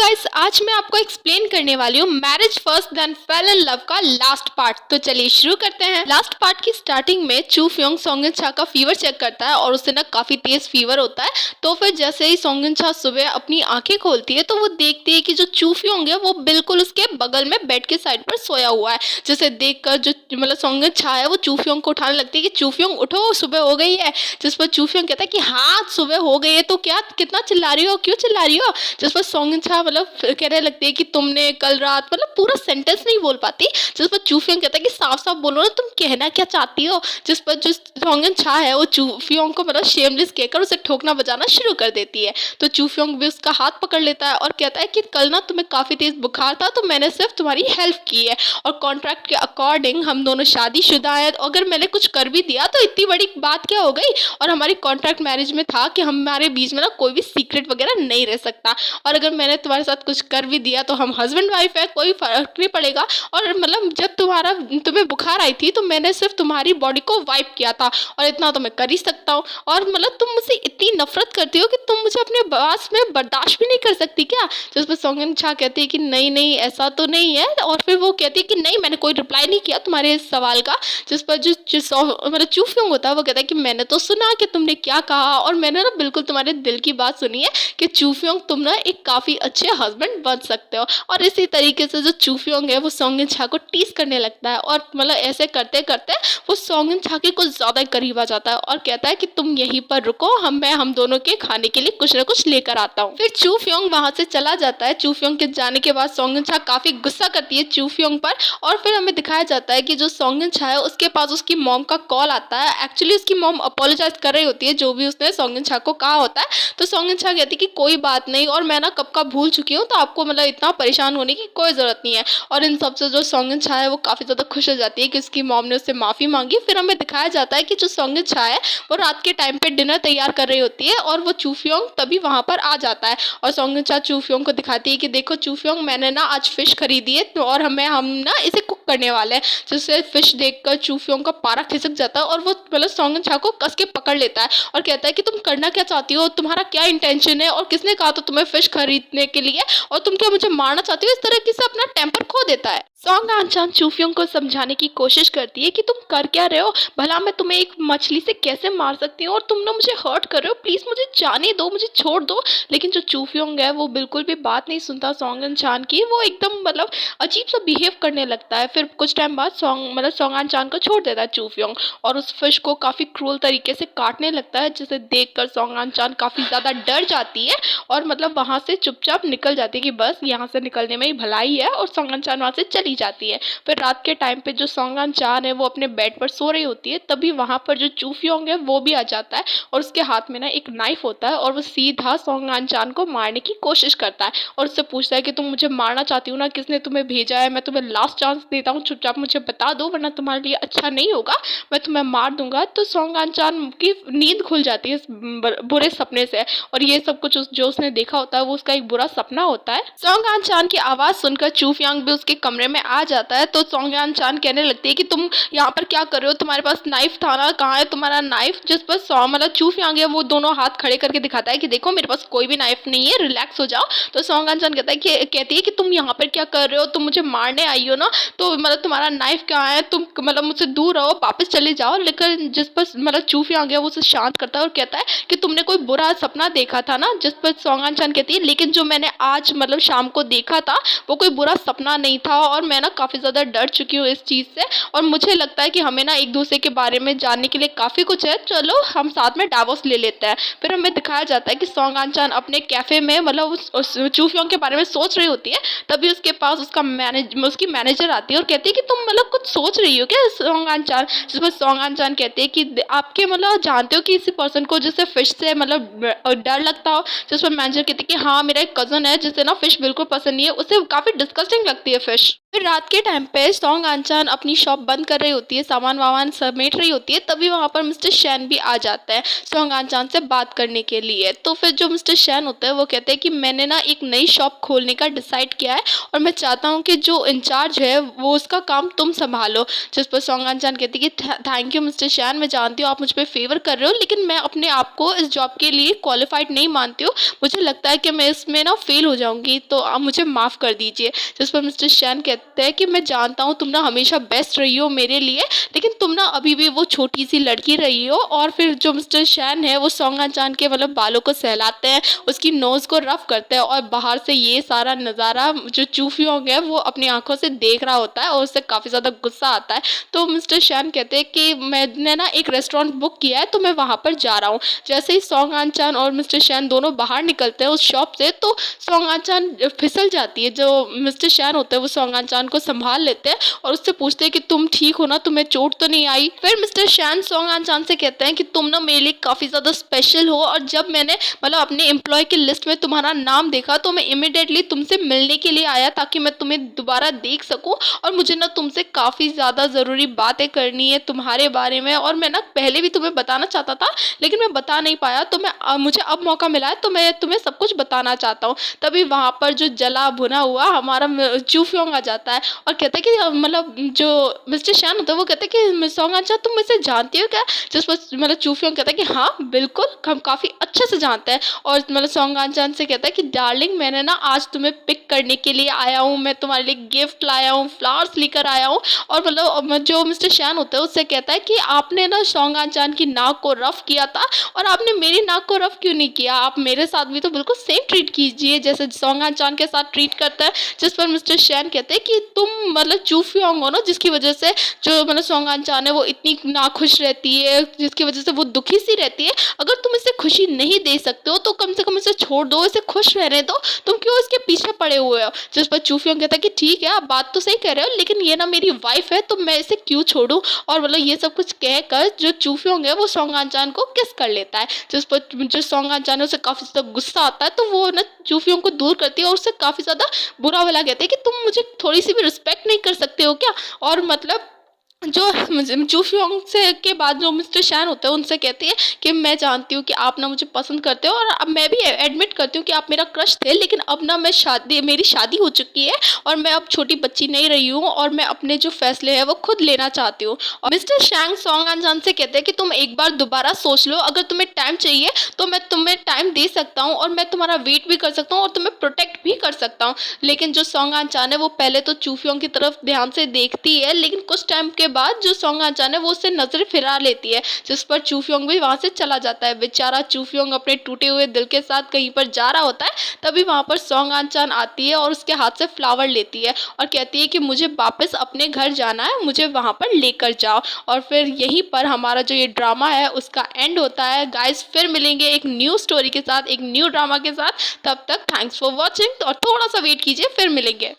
Guys, आज मैं आपको एक्सप्लेन करने वाली हूँ marriage first then fell in love का लास्ट पार्ट। तो चलिए शुरू करते हैं। लास्ट पार्ट की स्टार्टिंग में चू फ्योंग सोंग इन छा का फीवर चेक करता है और उसे ना काफी तेज फीवर होता है। तो फिर जैसे ही सोंग इन छा सुबह अपनी आंखें खोलती है तो वो देखती है कि जो चू फ्योंग है वो बिल्कुल उसके बगल में बेड के साइड पर सोया हुआ है। जिसे देखकर जो सोंग इन छा है वो चू फ्योंग को उठाने लगती है कि चू फ्योंग उठो, सुबह हो गई है। जिस पर चू फ्योंग कहता है कि हाँ सुबह हो गई है तो क्या, कितना चिल्ला रही हो, क्यों चिल्ला रही हो। जिस पर सोंग इन छा कहने लगती है कि तुमने कल रात, पूरा सेंटेंस नहीं बोल पाती। जिस पर चू फ्योंग कहता है कि साफ साफ बोलो ना, तुम कहना क्या चाहती हो। जिस पर जो सोंग इन छा है वो चू फ्योंग को शेमलेस कहकर उसे ठोकना बजाना शुरू कर देती है। तो चू फ्योंग भी उसका हाथ पकड़ लेता है और कहता है कि कल ना तुम्हें काफी तेज बुखार था तो मैंने सिर्फ तुम्हारी हेल्प की है और कॉन्ट्रैक्ट के अकॉर्डिंग हम दोनों शादीशुदा हैं। अगर मैंने कुछ कर भी दिया तो इतनी बड़ी बात क्या हो गई। और हमारी कॉन्ट्रैक्ट मैरिज में था कि हमारे बीच में ना कोई भी सीक्रेट वगैरह नहीं रह सकता। और अगर मैंने तुम्हारे साथ कुछ कर भी दिया तो हम हस्बैंड वाइफ है, कोई फर्क नहीं पड़ेगा। और जब तुम्हें बुखार आई थी तो मैंने सिर्फ तुम्हारी बॉडी को वाइप किया था और इतना तो मैं कर ही सकता हूँ। और तुम मुझसे इतनी नफरत करती हो कि तुम मुझे अपने पास में बर्दाश्त भी नहीं कर सकती क्या। जिस पर सोंग इन छा कहती है कि नहीं नहीं ऐसा तो नहीं है। और फिर वो कहती है कि नहीं, मैंने कोई रिप्लाई नहीं किया तुम्हारे इस सवाल का। जिस पर जो चू फ्योंग होता है वो कहता है कि मैंने तो सुना कि तुमने क्या कहा और मैंने ना बिल्कुल तुम्हारे दिल की बात सुनी है कि चू फ्योंग तुम ना एक काफी अच्छे हस्बैंड बन सकते हो। और इसी तरीके से जो चू फ्योंग है वो सोंग इन छा को टीज करने लगता है और ऐसे करते करते वो सोंग इन छा के कुछ ज्यादा करीब आ जाता है और कहता है कि तुम यहीं पर रुको, मैं हम दोनों के खाने के लिए कुछ ना कुछ लेकर आता हूँ। फिर चू फ्योंग वहां से चला जाता है। चू फ्योंग के जाने के बाद सोंग इन छा काफी गुस्सा करती है चू फ्योंग पर। और फिर हमें दिखाया जाता है कि जो सोंग इन छा है उसके पास उसकी मॉम का कॉल आता है। एक्चुअली उसकी मॉम अपोलोजाइज कर रही होती है जो भी उसने सोंग इन छा को कहा होता है। तो सोंग इन छा कहती है कि कोई बात नहीं और मैं ना कब का भूल चुकी हूँ, तो आपको इतना परेशान होने की कोई जरूरत नहीं है। और इन सबसे जो सोंग इन छा है वो काफी ज्यादा खुश हो जाती है कि उसकी मॉम ने उससे माफी मांगी। फिर हमें दिखाया जाता है कि जो सोंग इन छा है वो रात के टाइम पे डिनर तैयार कर रही होती है और वो चू फ्योंग तभी वहां पर आ जाता है। और सोंग इन छा चू फ्योंग को दिखाती है कि देखो चू फ्योंग, मैंने ना आज फिश खरीदी है और हम ना इसे कुक करने वाले हैं। जिससे फिश देखकर चू फ्योंग का पारा खिसक जाता है और वो सोंग इन छा को कस के पकड़ लेता है और कहता है कि तुम करना क्या चाहती हो, तुम्हारा क्या इंटेंशन है और किसने कहा था तुम्हें फिश खरीदने के लिए, और तुम क्या मुझे मारना चाहती हो। इस तरह से अपना टेम्पर खो देता है। सोंग इन छा चू फ्योंग को समझाने की कोशिश करती है कि तुम कर क्या रहे हो, भला मैं तुम्हें एक मछली से कैसे मार सकती हूँ और तुम ना मुझे हर्ट कर रहे हो, प्लीज मुझे जाने दो, मुझे छोड़ दो। लेकिन जो चू फ्योंग है वो बिल्कुल भी बात नहीं सुनता सोंग इन छा की। वो एकदम अजीब सा बिहेव करने लगता है। फिर कुछ टाइम बाद सोंग इन छा को छोड़ देता है चू फ्योंग और उस फिश को काफी क्रूल तरीके से काटने लगता है। जिसे देखकर सोंग इन छा काफी ज्यादा डर जाती है और वहां से चुपचाप निकल जाती है कि बस यहाँ से निकलने में ही भलाई है, और सोंग इन छा वहां से चली जाती है। फिर रात के टाइम पे जो सोंग इन छा है वो अपने बेड पर सो रही होती है, तभी वहां पर जो चू फ्योंग है वो भी आ जाता है और उसके हाथ में ना एक नाइफ होता है और वो सीधा सोंग इन छा को मारने की कोशिश करता है और उससे पूछता है कि तुम मुझे मारना चाहती हो ना, किसने तुम्हें भेजा है, मैं तुम्हें लास्ट चांस देता हूँ, चुपचाप मुझे बता दो वरना तुम्हारे लिए अच्छा नहीं होगा, मैं तुम्हें मार दूंगा। तो सोंग इन छा की नींद खुल जाती है इस बुरे सपने से और ये सब कुछ जो उसने देखा होता है वो उसका एक बुरा सपना होता है। सोंग इन छा की आवाज सुनकर चू फ्योंग भी उसके कमरे में आ जाता है। तो सोंग इन छा कहने लगती है कि तुम यहाँ पर क्या कर रहे हो, तुम्हारे पास नाइफ था ना, कहाँ है तुम्हारा नाइफ। जिस पर चू फ्योंग है वो दोनों हाथ खड़े करके दिखाता है कि देखो मेरे पास कोई भी नाइफ नहीं है, रिलैक्स हो जाओ। तो सोंग इन छा कहती है कि तुम यहाँ पर क्या कर रहे हो, तुम मुझे मारने आई हो ना, तो तुम्हारा नाइफ कहाँ है, तुम मुझसे दूर रहो, वापस चले जाओ। लेकिन जिस पर चू फ्योंग है वो उसे शांत करता है और कहता है कि तुमने कोई बुरा सपना देखा था ना। जिस पर सोंग इन छा कहती है लेकिन जो मैंने आज शाम को देखा था वो कोई बुरा सपना नहीं था और मैं ना काफी ज्यादा डर चुकी हूँ इस चीज से और मुझे लगता है कि हमें ना एक दूसरे के बारे में जानने के लिए काफी कुछ है, चलो हम साथ में डाइवोर्स ले लेते हैं। फिर हमें दिखाया जाता है कि सोंग इन छा अपने कैफे में उस चू फ्योंग के बारे में सोच रही होती है, तभी उसके पास उसकी मैनेजर आती है और कहती है कि तुम कुछ सोच रही हो क्या सोंग इन छा। जिस पर सोंग इन छा कहते हैं कि आपके जानते हो कि इसी पर्सन को जिससे फिश से डर लगता हो। जिस पर मैनेजर कहती है कि हाँ मेरा एक कजन है जिसे ना फिश बिल्कुल पसंद नहीं है, उसे काफी डिस्गस्टिंग लगती है फिश। फिर रात के टाइम पे सॉन्ग आन-चान अपनी शॉप बंद कर रही होती है, सामान-वामान समेट रही होती है, तभी वहाँ पर मिस्टर शैन भी आ जाता है सॉन्ग आन-चान से बात करने के लिए। तो फिर जो मिस्टर शैन होता है वो कहते हैं कि मैंने ना एक नई शॉप खोलने का डिसाइड किया है और मैं चाहता हूँ कि जो इंचार्ज है वो उसका काम तुम सँभालो। जिस पर सॉन्ग आन-चान कहती है कि थैंक यू मिस्टर शैन, मैं जानती हूँ आप मुझ पे फ़ेवर कर रहे हो, लेकिन मैं अपने आप को इस जॉब के लिए क्वालिफ़ाइड नहीं मानती हूँ। मुझे लगता है कि मैं इसमें ना फ़ेल हो जाऊँगी, तो आप मुझे माफ़ कर दीजिए। जिस पर मिस्टर शैन कहते हैं कि मैं जानता हूँ तुम ना हमेशा बेस्ट रही हो मेरे लिए, लेकिन तुम ना अभी भी वो छोटी-सी लड़की रही हो। और फिर जो मिस्टर शैन है वो सॉन्ग आन-चान के मतलब बालों को सहलाते हैं, उसकी नोज़ को रफ़ करते हैं और बाहर से ये सारा नज़ारा जो चू फ्योंग है वो अपनी आँखों से देख रहा होता है और उसे काफ़ी ज़्यादा गुस्सा आता है। तो मिस्टर शैन कहते हैं कि मैंने ना एक रेस्टोरेंट बुक किया है, तो मैं वहाँ पर जा रहा हूँ। जैसे ही सॉन्ग आन-चान और मिस्टर शैन दोनों बाहर निकलते हैं उस शॉप से, तो सॉन्ग आन-चान फिसल जाती है। जो मिस्टर शैन होते हैं वो सॉन्ग आन-चान को सँभाल लेते हैं और उससे पूछते हैं कि तुम ठीक हो ना? तुम्हें चोट तो नहीं आई? फिर मिस्टर शैन सॉन्ग आन-चान से कहते हैं कि तुम ना मेरे लिए काफ़ी ज़्यादा स्पेशल हो, और जब मैंने मतलब अपने एम्प्लॉयी की लिस्ट में तुम्हारा नाम देखा तो मैं इमीडिएटली तुमसे मिलने के लिए आया ताकि मैं तुम्हें दोबारा देख सकूँ, और मुझे ना तुमसे काफ़ी ज़्यादा ज़रूरी बातें करनी है तुम्हारे बारे में, और मैं ना पहले भी तुम्हें बताना चाहता था लेकिन मैं बता नहीं पाया, तो मुझे अब मौका मिला है तो मैं तुम्हें सब कुछ बताना चाहता हूँ। तभी वहाँ पर जो जला भुना हुआ हमारा चू फ्योंग आ जाता है और कहता है कि मतलब जो मिस्टर शैन होता है वो कहता है कि सॉन्ग आन-चान तुम मुझसे जानती हो क्या? जिस पर मतलब चू फ्योंग कहता है कि हाँ, बिल्कुल, हम काफ़ी अच्छे से जानते हैं। और मतलब सॉन्ग आन-चान से कहता है कि डार्लिंग, मैंने ना आज तुम्हें पिक करने के लिए आया हूँ, मैं तुम्हारे लिए गिफ्ट लाया हूँ, फ्लावर्स लेकर आया हूँ। और मतलब जो मिस्टर शैन होता है उससे कहता है कि आपने ना सॉन्ग आन-चान की नाक को रफ़ किया था और आपने मेरी नाक को रफ़ क्यों नहीं किया? आप मेरे साथ भी तो बिल्कुल सेम ट्रीट कीजिए जैसे सॉन्ग आन-चान के साथ ट्रीट करता है। जिस पर मिस्टर शैन कहते हैं कि तुम मतलब चू फ्योंग हो ना, जिसकी वज़ह से जो मतलब सॉन्ग आन-चान है वो इतनी नाखुश रहती है, जिसकी वज़ह से वो दुखी सी रहती है। अगर तुम इसे खुशी नहीं दे सकते हो तो कम से कम इसे छोड़ दो, इसे खुश रहने दो, तुम क्यों इसके पीछे पड़े हुए हो? जिस पर चू फ्योंग कहता है कि ठीक है, आप बात तो सही कह रहे हो, लेकिन ये ना मेरी वाइफ़ है तो मैं इसे क्यों छोड़ूँ? और मतलब ये सब कुछ कहकर जो चू फ्योंग है वो सॉन्ग आन-चान को किस कर लेता है। जिस पर जो सॉन्ग आन-चान है उसे काफ़ी ज़्यादा गुस्सा आता है, तो वो ना चू फ्योंग को दूर करती है और उससे काफ़ी ज़्यादा बुरा भला कहती है कि तुम मुझे थोड़ी-सी भी रिस्पेक्ट नहीं कर सकते हो क्या? और मतलब जो चू फ्योंग से के बाद जो मिस्टर शैन होता है उनसे कहती है कि मैं जानती हूँ कि आप ना मुझे पसंद करते हो, और अब मैं भी एडमिट करती हूँ कि आप मेरा क्रश थे, लेकिन अब ना मेरी शादी हो चुकी है और मैं अब छोटी बच्ची नहीं रही हूँ और मैं अपने जो फैसले हैं वो खुद लेना चाहती हूँ। और मिस्टर शैंग सॉन्ग आन-चान से कहते हैं कि तुम एक बार दोबारा सोच लो, अगर तुम्हें टाइम चाहिए तो मैं तुम्हें टाइम दे सकता हूँ और मैं तुम्हारा वेट भी कर सकता हूँ और तुम्हें प्रोटेक्ट भी कर सकता हूँ। लेकिन जो सॉन्ग आन-चान है वो पहले तो चू फ्योंग की तरफ ध्यान से देखती है, लेकिन कुछ टाइम के बाद जो सॉन्ग आन-चान है वो उससे नज़र फिरा लेती है, जिस पर चू फ्योंग भी वहाँ से चला जाता है। बेचारा चू फ्योंग अपने टूटे हुए दिल के साथ कहीं पर जा रहा होता है, तभी वहाँ पर सॉन्ग आन-चान आती है और उसके हाथ से फ्लावर लेती है और कहती है कि मुझे वापस अपने घर जाना है, मुझे वहाँ पर लेकर जाओ। और फिर यहीं पर हमारा जो ये ड्रामा है उसका एंड होता है। गाइस, फिर मिलेंगे एक न्यू स्टोरी के साथ, एक न्यू ड्रामा के साथ। तब तक थैंक्स फॉर वॉचिंग, और थोड़ा सा वेट कीजिए, फिर मिलेंगे।